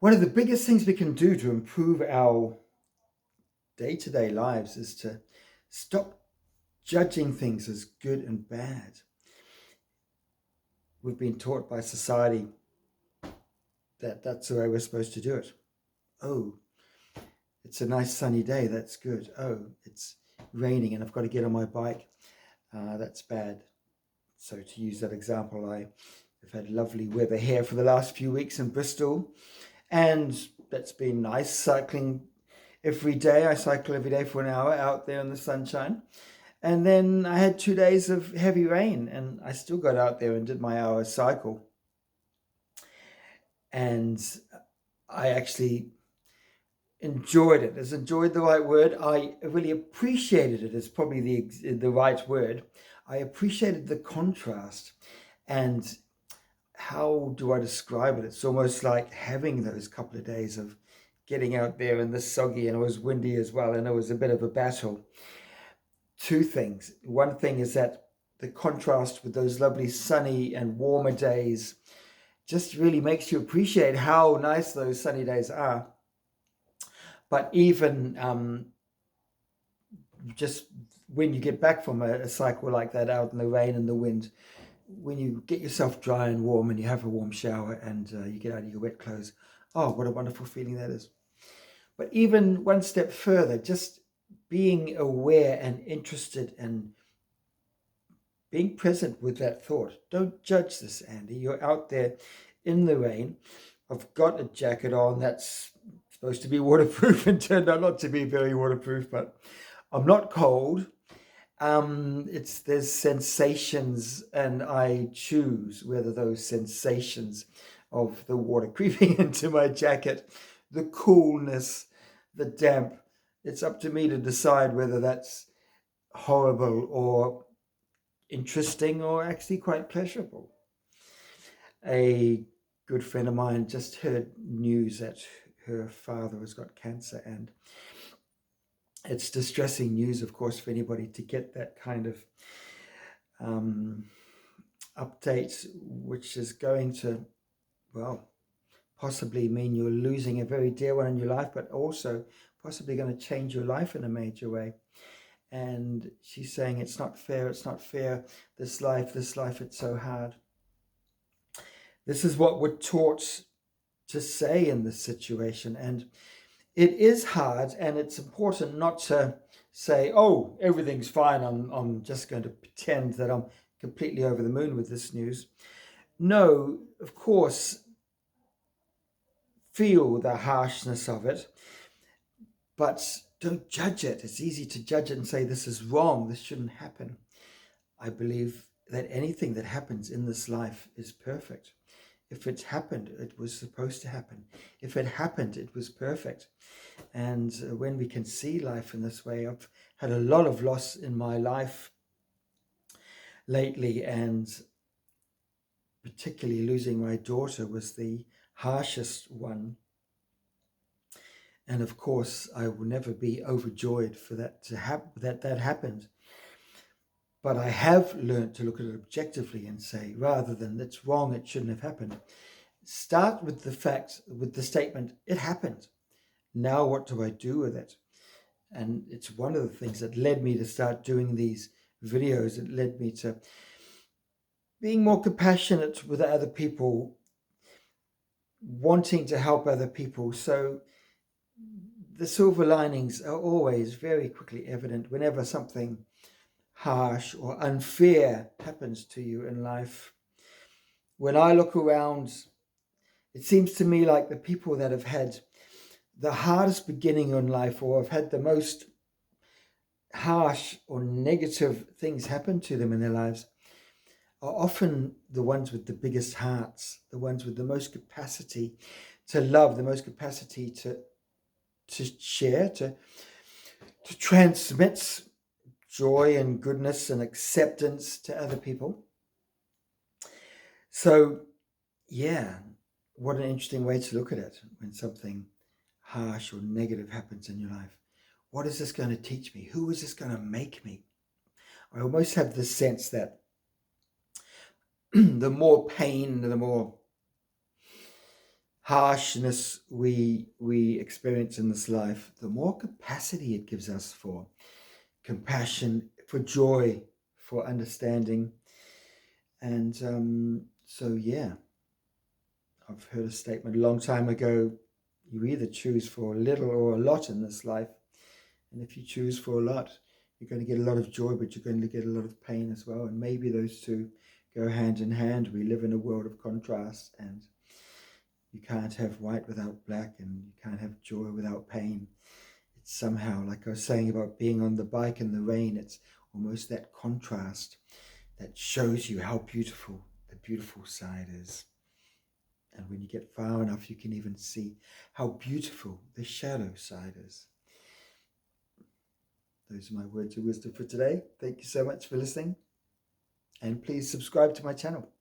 One of the biggest things we can do to improve our day-to-day lives is to stop judging things as good and bad. We've been taught by society that that's the way we're supposed to do it. Oh, it's a nice sunny day. That's good. Oh, it's raining and I've got to get on my bike. That's bad. So to use that example, I have had lovely weather here for the last few weeks in Bristol, and that's been nice cycling every day. I cycle every day for an hour out there in the sunshine. And then I had 2 days of heavy rain, and I still got out there and did my hour cycle. And I actually enjoyed it. Is enjoyed the right word? I really appreciated it. Is probably the right word. I appreciated the contrast, and how do I describe it? It's almost like having those couple of days of getting out there in the soggy, and it was windy as well, and it was a bit of a battle. Two things. One thing is that the contrast with those lovely sunny and warmer days just really makes you appreciate how nice those sunny days are. But even just when you get back from a cycle like that out in the rain and the wind, when you get yourself dry and warm and you have a warm shower and you get out of your wet clothes, oh, what a wonderful feeling that is. But even one step further, just being aware and interested and being present with that thought. Don't judge this, Andy. You're out there in the rain. I've got a jacket on that's supposed to be waterproof and turned out not to be very waterproof, but I'm not cold. There's sensations, and I choose whether those sensations of the water creeping into my jacket, the coolness, the damp, it's up to me to decide whether that's horrible or interesting or actually quite pleasurable. A good friend of mine just heard news that her father has got cancer, and it's distressing news, of course, for anybody to get that kind of update, which is going to, well, possibly mean you're losing a very dear one in your life, but also possibly going to change your life in a major way. And she's saying, it's not fair, this life, it's so hard. This is what we're taught to say in this situation, and it is hard, and it's important not to say, oh, everything's fine, I'm just going to pretend that I'm completely over the moon with this news. No, of course, feel the harshness of it, but don't judge it. It's easy to judge it and say, this is wrong, this shouldn't happen. I believe that anything that happens in this life is perfect. If it's happened, it was supposed to happen. If it happened, it was perfect. And when we can see life in this way, I've had a lot of loss in my life lately, and particularly losing my daughter was the harshest one. And of course, I will never be overjoyed for that to happen, that happened. But I have learned to look at it objectively and say, rather than it's wrong, it shouldn't have happened, start with the fact, with the statement, it happened. Now what do I do with it? And it's one of the things that led me to start doing these videos. It led me to being more compassionate with other people, wanting to help other people. So the silver linings are always very quickly evident whenever something harsh or unfair happens to you in life. When I look around, it seems to me like the people that have had the hardest beginning in life, or have had the most harsh or negative things happen to them in their lives, are often the ones with the biggest hearts, the ones with the most capacity to love, the most capacity to share, to transmit joy and goodness and acceptance to other people. So, yeah, what an interesting way to look at it when something harsh or negative happens in your life. What is this going to teach me? Who is this going to make me? I almost have the sense that the more pain, the more harshness we experience in this life, the more capacity it gives us for compassion, for joy, for understanding. And so, yeah, I've heard a statement a long time ago, you either choose for a little or a lot in this life. And if you choose for a lot, you're going to get a lot of joy, but you're going to get a lot of pain as well. And maybe those two go hand in hand. We live in a world of contrast, and you can't have white without black, and you can't have joy without pain. It's somehow, like I was saying about being on the bike in the rain, it's almost that contrast that shows you how beautiful the beautiful side is. And when you get far enough, you can even see how beautiful the shadow side is. Those are my words of wisdom for today. Thank you so much for listening. And please subscribe to my channel.